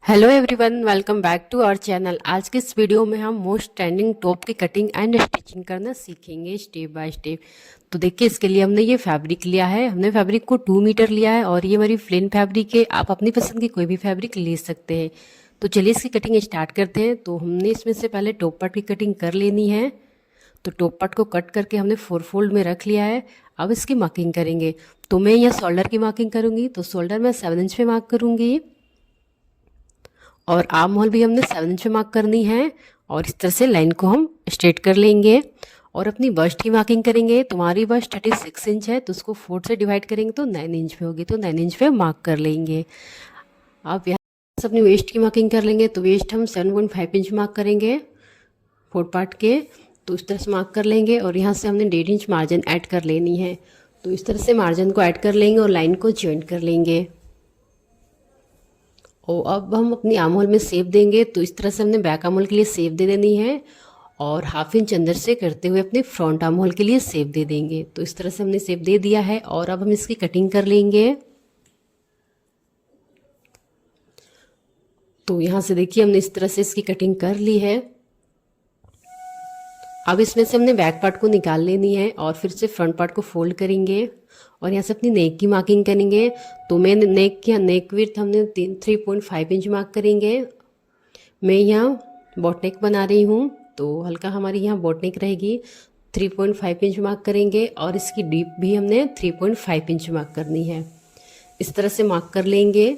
Hello everyone, welcome back to our channel. आज के इस वीडियो में हम मोस्ट ट्रेंडिंग टॉप की कटिंग एंड स्टिचिंग करना सीखेंगे स्टेप बाय स्टेप। तो देखिए, इसके लिए हमने ये फैब्रिक लिया है। हमने फैब्रिक को 2 मीटर लिया है और ये हमारी प्लेन फैब्रिक है। आप अपनी पसंद की कोई भी फैब्रिक ले सकते हैं। तो चलिए इसकी कटिंग स्टार्ट करते हैं। तो हमने इसमें से पहले टॉप पार्ट की कटिंग कर लेनी है। तो टॉप पार्ट को कट करके हमने 4 फोल्ड में रख लिया है। अब इसकी मार्किंग करेंगे। तो मैं यहाँ शोल्डर की मार्किंग करूँगी। तो शोल्डर में 7 इंच पे मार्क करूँगी और आर्म होल भी हमने 7 इंच पे मार्क करनी है। और इस तरह से लाइन को हम स्ट्रेट कर लेंगे और अपनी बस्ट की मार्किंग करेंगे। तुम्हारी बस्ट 36 इंच है, तो उसको 4 से डिवाइड करेंगे तो 9 इंच पे होगी। तो 9 इंच पे मार्क कर लेंगे। अब यहाँ से अपनी वेस्ट की मार्किंग कर लेंगे। तो वेस्ट हम 7.5 इंच मार्क करेंगे फोर्थ पार्ट के। तो इस तरह से मार्क कर लेंगे और यहाँ से हमने 1.5 इंच मार्जिन ऐड कर लेनी है। तो इस तरह से मार्जिन को ऐड कर लेंगे और लाइन को ज्वाइंट कर लेंगे। और अब हम अपनी आर्म होल में शेप देंगे। तो इस तरह से हमने बैक आर्म होल के लिए शेप दे देनी है और हाफ इंच अंदर से करते हुए अपने फ्रंट आर्म होल के लिए शेप दे देंगे। तो इस तरह से हमने शेप दे दिया है और अब हम इसकी कटिंग कर लेंगे। तो यहाँ से देखिए, हमने इस तरह से इसकी कटिंग कर ली है। अब इसमें से हमने बैक पार्ट को निकाल लेनी है और फिर से फ्रंट पार्ट को फोल्ड करेंगे और यहाँ से अपनी नेक की मार्किंग करेंगे। तो मैं नेक विड्थ हमने 3.5 इंच मार्क करेंगे। मैं यहाँ बॉट नेक बना रही हूँ, तो हल्का हमारी यहाँ बॉट नेक रहेगी। 3.5 इंच मार्क करेंगे और इसकी डीप भी हमने 3.5 इंच मार्क करनी है। इस तरह से मार्क कर लेंगे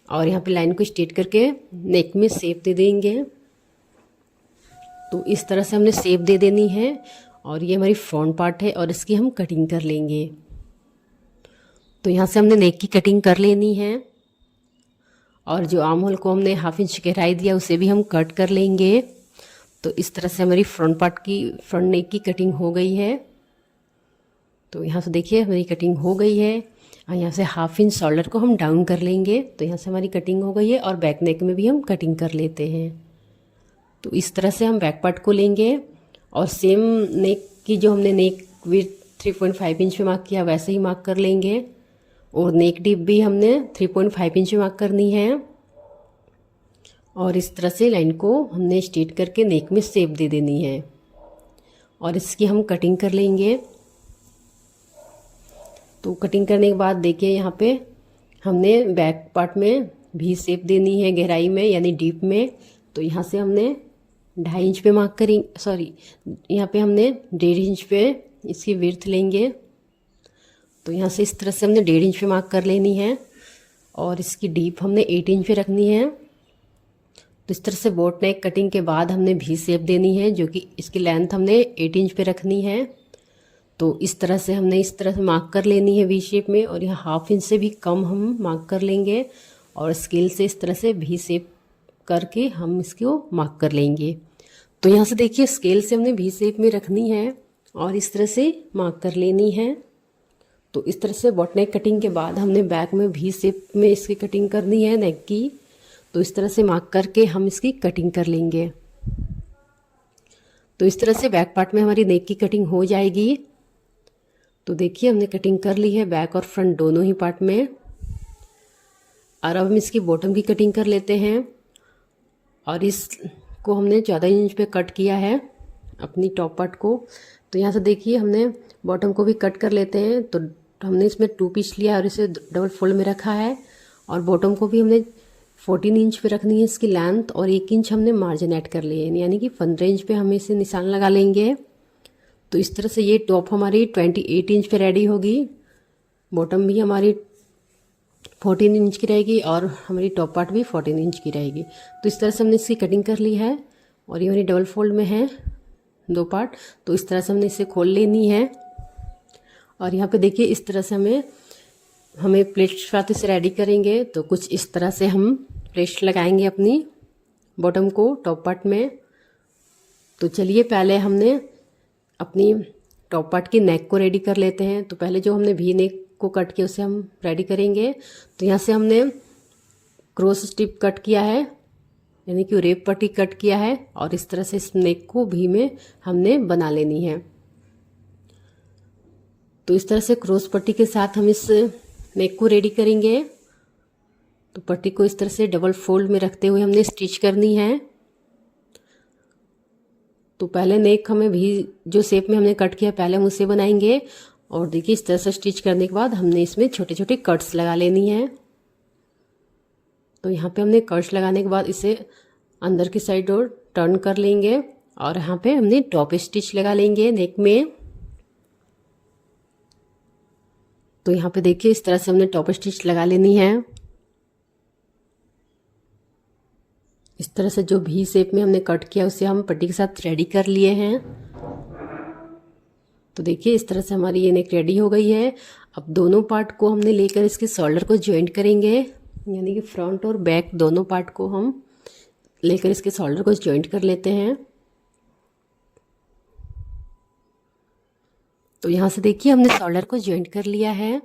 और यहाँ पे लाइन को स्ट्रेट करके नेक में शेप दे देंगे। तो इस तरह से हमने शेप दे देनी है और ये हमारी फ्रंट पार्ट है और इसकी हम कटिंग कर लेंगे। तो यहाँ से हमने नेक की कटिंग कर लेनी है और जो आर्म होल को हमने हाफ इंच गहराई दिया उसे भी हम कट कर लेंगे। तो इस तरह से हमारी फ्रंट नेक की कटिंग हो गई है। तो यहाँ से देखिए, हमारी कटिंग हो गई है और यहाँ से हाफ इंच शोल्डर को हम डाउन कर लेंगे। तो यहाँ से हमारी कटिंग हो गई है और बैक नेक में भी हम कटिंग कर लेते हैं। तो इस तरह से हम बैक पार्ट को लेंगे और सेम नेक की जो हमने नेक विड्थ 3.5 इंच पे मार्क किया वैसे ही मार्क कर लेंगे और नेक डीप भी हमने 3.5 इंच पे मार्क करनी है। और इस तरह से लाइन को हमने स्ट्रेट करके नेक में शेप दे देनी है और इसकी हम कटिंग कर लेंगे। तो कटिंग करने के बाद देखिए, यहाँ पे हमने बैक पार्ट में भी शेप देनी है गहराई में यानी डीप में। तो यहाँ से हमने 2.5 इंच पे मार्क करेंगे, यहाँ पे हमने 1.5 इंच पे इसकी विड्थ लेंगे। तो यहाँ से इस तरह से हमने 1.5 इंच पे मार्क कर लेनी है और इसकी डीप हमने 8 इंच पे रखनी है। तो इस तरह से बोट नेक कटिंग के बाद हमने भी शेप देनी है, जो कि इसकी लेंथ हमने 8 इंच पे रखनी है। तो इस तरह से हमने इस तरह से मार्क कर लेनी है वी शेप में और यहाँ हाफ इंच से भी कम हम मार्क कर लेंगे और स्केल से इस तरह से भी शेप करके हम इसको मार्क कर लेंगे। तो यहाँ से देखिए, स्केल से हमने भी शेप में रखनी है और इस तरह से मार्क कर लेनी है। तो इस तरह से बॉट नेक कटिंग के बाद हमने बैक में भी शेप में इसकी कटिंग करनी है नेक की। तो इस तरह से मार्क करके हम इसकी कटिंग कर लेंगे। तो इस तरह से बैक पार्ट में हमारी नेक की कटिंग हो जाएगी। तो देखिए, हमने कटिंग कर ली है बैक और फ्रंट दोनों ही पार्ट में। और अब हम इसकी बॉटम की कटिंग कर लेते हैं और इसको हमने 14 इंच पे कट किया है अपनी टॉप पार्ट को। तो यहाँ से देखिए, हमने बॉटम को भी कट कर लेते हैं। तो हमने इसमें 2 पीस लिया और इसे डबल फोल्ड में रखा है और बॉटम को भी हमने 14 इंच पे रखनी है इसकी लेंथ और 1 इंच हमने मार्जिन ऐड कर लिए, यानी कि 15 इंच पे हम इसे निशान लगा लेंगे। तो इस तरह से ये टॉप हमारी 28 इंच पे रेडी होगी। बॉटम भी हमारी 14 इंच की रहेगी और हमारी टॉप पार्ट भी 14 इंच की रहेगी। तो इस तरह से हमने इसकी कटिंग कर ली है और ये हमारी डबल फोल्ड में है 2 पार्ट। तो इस तरह से हमने इसे खोल लेनी है और यहाँ पे देखिए, इस तरह से हमें प्लेट्स साथ इसे रेडी करेंगे। तो कुछ इस तरह से हम प्लेट्स लगाएंगे अपनी बॉटम को टॉप पार्ट में। तो चलिए, पहले हमने अपनी टॉप पार्ट की नेक को रेडी कर लेते हैं। तो पहले जो हमने भी नेक को कट किया उसे हम रेडी करेंगे। तो यहाँ से हमने क्रॉस स्ट्रिप कट किया है, यानी कि रेप पट्टी कट किया है और इस तरह से इस नेक को भी में हमने बना लेनी है। तो इस तरह से क्रॉस पट्टी के साथ हम इस नेक को रेडी करेंगे। तो पट्टी को इस तरह से डबल फोल्ड में रखते हुए हमने स्टिच करनी है। तो पहले नेक हमें भी जो शेप में हमने कट किया पहले हम उसे बनाएंगे, और देखिए इस तरह से स्टिच करने के बाद हमने इसमें छोटे छोटे कट्स लगा लेनी है। तो यहाँ पे हमने कट्स लगाने के बाद इसे अंदर की साइड और टर्न कर लेंगे, और यहाँ पे हमने टॉप स्टिच लगा लेंगे नेक में। तो यहाँ पे देखिए इस तरह से हमने टॉप स्टिच लगा लेनी है। इस तरह से जो भी शेप में हमने कट किया उसे हम पट्टी के साथ रेडी कर लिए हैं। तो देखिए इस तरह से हमारी ये नेक रेडी हो गई है। अब दोनों पार्ट को हमने लेकर इसके शोल्डर को ज्वाइंट करेंगे, यानी कि फ्रंट और बैक दोनों पार्ट को हम लेकर इसके शोल्डर को ज्वाइंट कर लेते हैं। तो यहाँ से देखिए हमने शोल्डर को ज्वाइंट कर लिया है,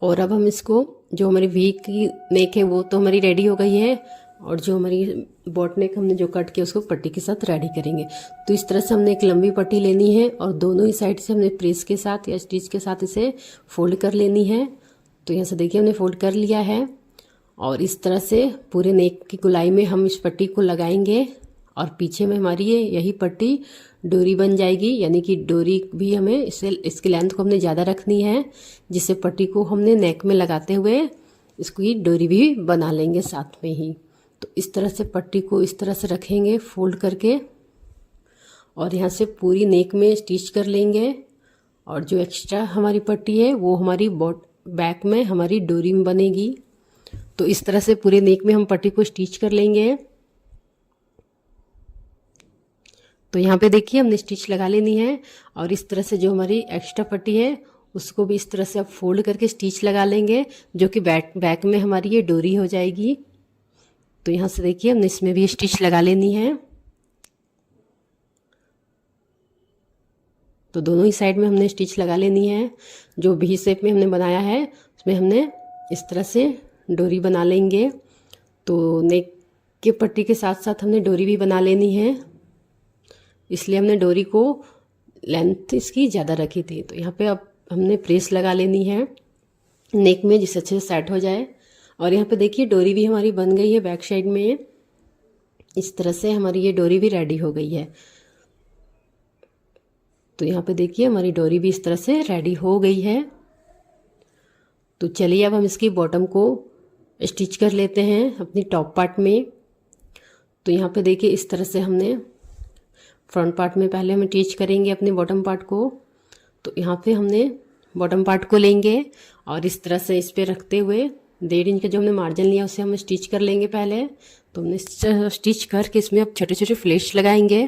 और अब हम इसको जो हमारी वी की नेक है वो तो हमारी रेडी हो गई है, और जो हमारी बॉट नेक हमने जो कट किया उसको पट्टी के साथ रेडी करेंगे। तो इस तरह से हमने एक लंबी पट्टी लेनी है, और दोनों ही साइड से हमने प्रेस के साथ या स्टिच के साथ इसे फोल्ड कर लेनी है। तो यहाँ से देखिए हमने फोल्ड कर लिया है, और इस तरह से पूरे नेक की गोलाई में हम इस पट्टी को लगाएंगे, और पीछे में हमारी ये यही पट्टी डोरी बन जाएगी, यानी कि डोरी भी हमें इसकी लेंथ को हमने ज़्यादा रखनी है, जिससे पट्टी को हमने नेक में लगाते हुए इसको ही डोरी भी बना लेंगे साथ में ही। तो इस तरह से पट्टी को इस तरह से रखेंगे फोल्ड करके, और यहाँ से पूरी नेक में स्टिच कर लेंगे, और जो एक्स्ट्रा हमारी पट्टी है वो हमारी बैक में हमारी डोरी में बनेगी। तो इस तरह से पूरे नेक में हम पट्टी को स्टिच कर लेंगे। तो यहाँ पे देखिए हमने स्टिच लगा लेनी है, और इस तरह से जो हमारी एक्स्ट्रा पट्टी है उसको भी इस तरह से अब फोल्ड करके स्टिच लगा लेंगे, जो कि बैक में हमारी ये डोरी हो जाएगी। तो यहाँ से देखिए हमने इसमें भी स्टिच लगा लेनी है। तो दोनों ही साइड में हमने स्टिच लगा लेनी है। जो भी शेप में हमने बनाया है उसमें हमने इस तरह से डोरी बना लेंगे। तो नेक के पट्टी के साथ साथ हमने डोरी भी बना लेनी है, इसलिए हमने डोरी को लेंथ इसकी ज़्यादा रखी थी। तो यहाँ पे अब हमने प्रेस लगा लेनी है नेक में, जिससे अच्छे से सेट हो जाए। और यहाँ पे देखिए डोरी भी हमारी बन गई है बैक साइड में। इस तरह से हमारी ये डोरी भी रेडी हो गई है। तो यहाँ पे देखिए हमारी डोरी भी इस तरह से रेडी हो गई है। तो चलिए अब हम इसकी बॉटम को स्टिच कर लेते हैं अपनी टॉप पार्ट में। तो यहाँ पे देखिए इस तरह से हमने फ्रंट पार्ट में पहले हम अटैच करेंगे अपने बॉटम पार्ट को। तो यहाँ पे हमने बॉटम पार्ट को लेंगे, और इस तरह से इस पे रखते हुए 1.5 इंच का जो हमने मार्जिन लिया उसे हम स्टिच कर लेंगे पहले। तो हमने स्टिच करके इसमें अब छोटे छोटे फ्लेट्स लगाएंगे।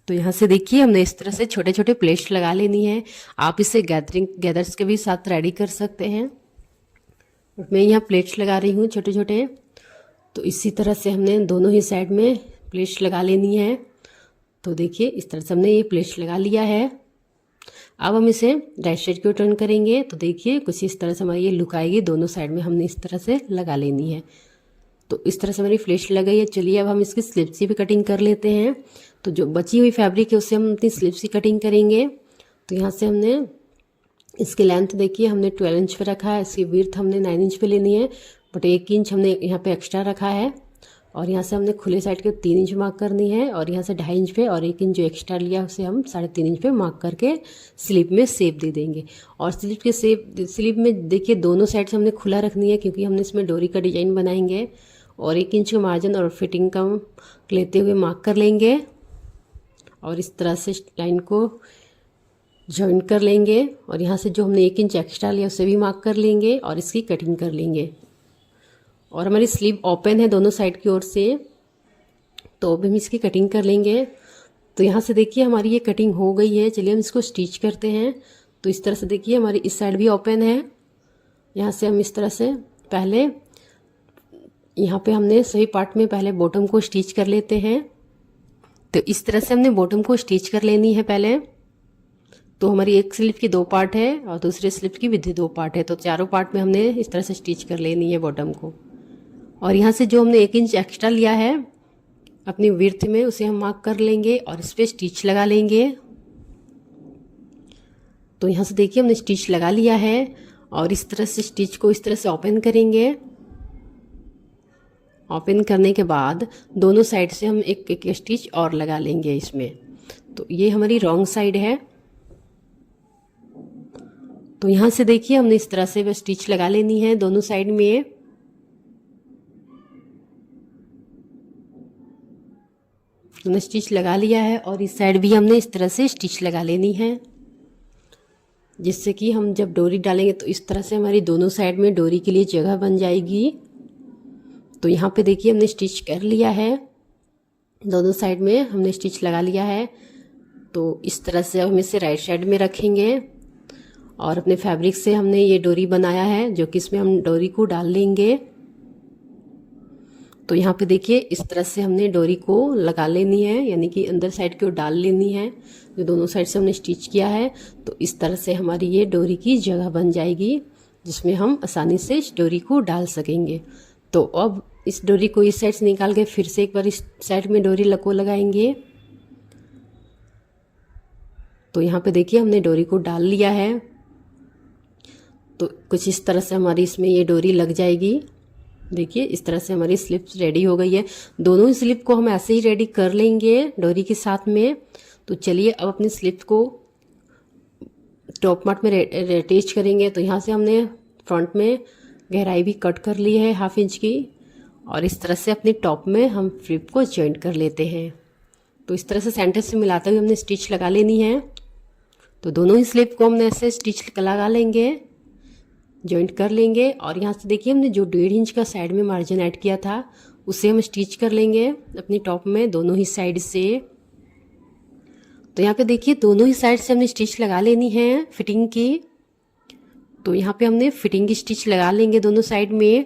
तो यहाँ से देखिए हमने इस तरह से छोटे छोटे प्लेट्स लगा लेनी है। आप इसे गैदर्स के भी साथ रेडी कर सकते हैं। मैं यहाँ प्लेट्स लगा रही हूँ छोटे छोटे। तो इसी तरह से हमने दोनों ही साइड में प्लेट्स लगा लेनी है। तो देखिए इस तरह से हमने ये प्लेट्स लगा लिया है। अब हम इसे राइट साइड को टर्न करेंगे। तो देखिए कुछ इस तरह से हमारी ये लुक आएगी। दोनों साइड में हमने इस तरह से लगा लेनी है। तो इस तरह से हमारी फ्लेट्स लग गई है। चलिए अब हम इसकी स्लिप्स की भी कटिंग कर लेते हैं। तो जो बची हुई फैब्रिक है उससे हम अपनी स्लिप्स की कटिंग करेंगे। तो यहाँ से हमने इसकी लेंथ देखिए हमने 12 इंच पे रखा है, इसकी विड्थ हमने 9 इंच पे लेनी है, बट 1 इंच हमने यहाँ पे एक्स्ट्रा रखा है। और यहाँ से हमने खुले साइड के 3 इंच मार्क करनी है, और यहाँ से 2.5 इंच पे और 1 इंच जो एक्स्ट्रा लिया उसे हम 3.5 इंच पे मार्क करके स्लीव में शेप दे देंगे। और स्लीव में देखिए दोनों साइड से हमने खुला रखनी है, क्योंकि हमने इसमें डोरी का डिजाइन बनाएंगे। और 1 इंच का मार्जिन और फिटिंग का लेते हुए मार्क कर लेंगे, और इस तरह से लाइन को जॉइंट कर लेंगे। और यहाँ से जो हमने 1 इंच एक्स्ट्रा लिया उसे भी मार्क कर लेंगे, और इसकी कटिंग कर लेंगे। और हमारी स्लीव ओपन है दोनों साइड की ओर से, तो अब हम इसकी कटिंग कर लेंगे। तो यहाँ से देखिए हमारी ये कटिंग हो गई है। चलिए हम इसको स्टिच करते हैं। तो इस तरह से देखिए हमारी इस साइड भी ओपन है। यहाँ से हम इस तरह से पहले यहाँ पे हमने सही पार्ट में पहले बॉटम को स्टिच कर लेते हैं। तो इस तरह से हमने बॉटम को स्टिच कर लेनी है पहले। तो हमारी एक स्लीव की 2 पार्ट है और दूसरे स्लीव की भी 2 पार्ट है, तो चारों पार्ट में हमने इस तरह से स्टिच कर लेनी है बॉटम को। और यहाँ से जो हमने 1 इंच एक्स्ट्रा लिया है अपनी विड्थ में उसे हम मार्क कर लेंगे और इस पर स्टिच लगा लेंगे। तो यहाँ से देखिए हमने स्टिच लगा लिया है। और इस तरह से स्टिच को इस तरह से ओपन करेंगे। ओपन करने के बाद दोनों साइड से हम एक एक स्टिच और लगा लेंगे इसमें। तो ये हमारी रॉन्ग साइड है। तो यहाँ से देखिए हमने इस तरह से स्टिच लगा लेनी है दोनों साइड में। हमने स्टिच लगा लिया है और इस साइड भी हमने इस तरह से स्टिच लगा लेनी है, जिससे कि हम जब डोरी डालेंगे तो इस तरह से हमारी दोनों साइड में डोरी के लिए जगह बन जाएगी। तो यहाँ पे देखिए हमने स्टिच कर लिया है, दोनों साइड में हमने स्टिच लगा लिया है। तो इस तरह से हम इसे राइट साइड में रखेंगे और अपने फैब्रिक से हमने ये डोरी बनाया है जो कि इसमें हम डोरी को डाल लेंगे। तो यहाँ पे देखिए इस तरह से हमने डोरी को लगा लेनी है, यानी कि अंदर साइड की ओर डाल लेनी है। जो दोनों साइड से हमने स्टिच किया है तो इस तरह से हमारी ये डोरी की जगह बन जाएगी, जिसमें हम आसानी से इस डोरी को डाल सकेंगे। तो अब इस डोरी को इस साइड से निकाल के फिर से एक बार इस साइड में डोरी को लगाएंगे। तो यहाँ पे देखिए हमने डोरी को डाल लिया है। तो कुछ इस तरह से हमारी इसमें ये डोरी लग जाएगी। देखिए इस तरह से हमारी स्लिप रेडी हो गई है। दोनों ही स्लिप को हम ऐसे ही रेडी कर लेंगे डोरी के साथ में। तो चलिए अब अपनी स्लिप को टॉप मार्क में अटैच करेंगे। तो यहाँ से हमने फ्रंट में गहराई भी कट कर ली है 1/2 इंच की, और इस तरह से अपने टॉप में हम फ्लिप को जॉइंट कर लेते हैं। तो इस तरह से सेंटर से मिलाते हुए हमने स्टिच लगा लेनी है। तो दोनों ही स्लिप को हमने ऐसे स्टिच लगा लेंगे, जॉइंट कर लेंगे। और यहाँ से देखिए हमने जो 1.5 इंच का साइड में मार्जिन ऐड किया था उसे हम स्टिच कर लेंगे अपनी टॉप में दोनों ही साइड से। तो यहाँ पे देखिए दोनों ही साइड से हमने स्टिच लगा लेनी है फिटिंग की। तो यहाँ पे हमने फिटिंग की स्टिच लगा लेंगे दोनों साइड में।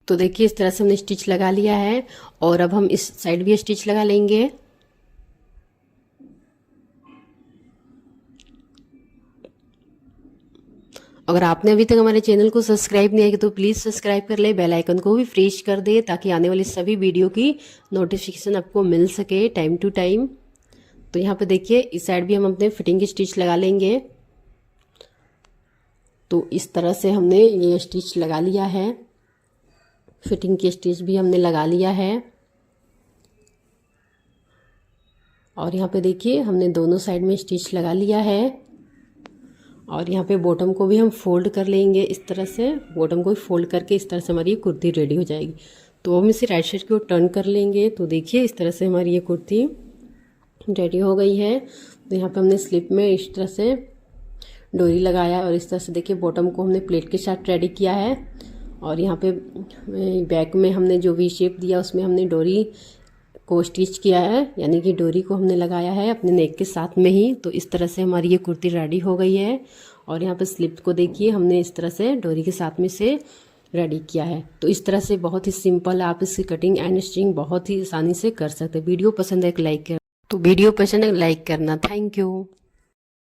तो देखिए इस तरह से हमने स्टिच लगा लिया है और अब हम इस साइड भी स्टिच लगा लेंगे। अगर आपने अभी तक हमारे चैनल को सब्सक्राइब नहीं किया तो प्लीज़ सब्सक्राइब कर ले, बेल आइकन को भी प्रेस कर दे ताकि आने वाली सभी वीडियो की नोटिफिकेशन आपको मिल सके टाइम टू टाइम। तो यहाँ पे देखिए इस साइड भी हम अपने फिटिंग की स्टिच लगा लेंगे। तो इस तरह से हमने ये स्टिच लगा लिया है, फिटिंग की स्टिच भी हमने लगा लिया है। और यहाँ पे देखिए हमने दोनों साइड में स्टिच लगा लिया है। और यहाँ पे बॉटम को भी हम फोल्ड कर लेंगे इस तरह से, बॉटम को भी फोल्ड करके इस तरह से हमारी ये कुर्ती रेडी हो जाएगी। तो हम इसे राइट साइड की ओर टर्न कर लेंगे। तो देखिए इस तरह से हमारी ये कुर्ती रेडी हो गई है। तो यहाँ पे हमने स्लिप में इस तरह से डोरी लगाया और इस तरह से देखिए बॉटम को हमने प्लेट के साथ रेडी किया है। और यहाँ पे बैक में हमने जो वी शेप दिया उसमें हमने डोरी को स्टिच किया है, यानी कि डोरी को हमने लगाया है अपने नेक के साथ में ही। तो इस तरह से हमारी ये कुर्ती रेडी हो गई है। और यहाँ पे स्लिप को देखिए हमने इस तरह से डोरी के साथ में से रेडी किया है। तो इस तरह से बहुत ही सिंपल आप इसकी कटिंग एंड स्टिचिंग बहुत ही आसानी से कर सकते हैं। वीडियो पसंद है लाइक कर, तो वीडियो पसंद है लाइक करना। Thank you.